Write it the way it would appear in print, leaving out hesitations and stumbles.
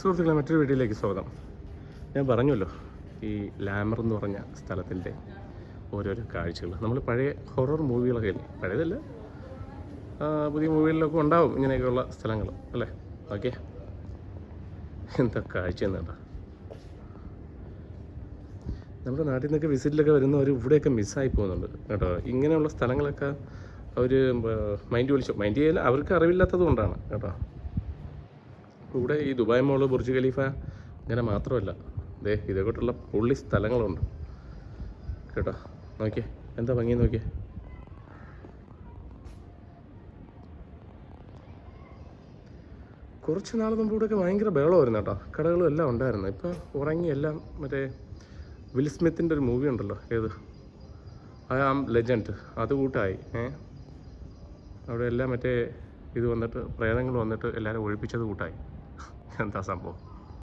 സുഹൃത്തുക്കളെ, മറ്റൊരു വീഡിയോയിലേക്ക് സ്വാഗതം. ഞാൻ പറഞ്ഞല്ലോ ഈ ലാമർ എന്ന് പറഞ്ഞ സ്ഥലത്തിൻ്റെ ഓരോരോ കാഴ്ചകൾ. നമ്മൾ പഴയ ഹൊറർ മൂവികളൊക്കെ ഇല്ലേ, പഴയതല്ല പുതിയ മൂവികളിലൊക്കെ ഉണ്ടാവും ഇങ്ങനെയൊക്കെയുള്ള സ്ഥലങ്ങൾ അല്ലേ. ഓക്കെ, എന്താ കാഴ്ച എന്നാ. നമ്മുടെ നാട്ടിൽ നിന്നൊക്കെ വിസിറ്റിലൊക്കെ വരുന്നവർ ഇവിടെയൊക്കെ മിസ്സായി പോകുന്നുണ്ട് കേട്ടോ. ഇങ്ങനെയുള്ള സ്ഥലങ്ങളൊക്കെ അവർ മൈൻഡ് ചെയ്യാൻ അവർക്ക് അറിവില്ലാത്തത് കൊണ്ടാണ് കേട്ടോ. ഇവിടെ ഈ ദുബായ് മോള്, ബുർജ് ഖലീഫ ഇങ്ങനെ മാത്രമല്ല, ഇതേക്കൊട്ടുള്ള പുള്ളി സ്ഥലങ്ങളുണ്ട് കേട്ടോ. നോക്കിയേ എന്താ ഭംഗി നോക്കിയേ. കുറച്ച് നാൾ മുമ്പ് ഇവിടെയൊക്കെ ഭയങ്കര ബഹളമായിരുന്നു കേട്ടോ. കടകളും എല്ലാം ഉണ്ടായിരുന്നു. ഇപ്പോൾ ഉറങ്ങി എല്ലാം. മറ്റേ വിൽ സ്മിത്തിൻ്റെ ഒരു മൂവി ഉണ്ടല്ലോ, ഏത് ഐ ആം ലെജൻഡ്, അത് കൂട്ടായി. അവിടെ എല്ലാം മറ്റേ ഇത് വന്നിട്ട് പ്രേതങ്ങൾ വന്നിട്ട് എല്ലാവരും ഒഴിപ്പിച്ചത് കൂട്ടായി. എന്താ സംഭവം?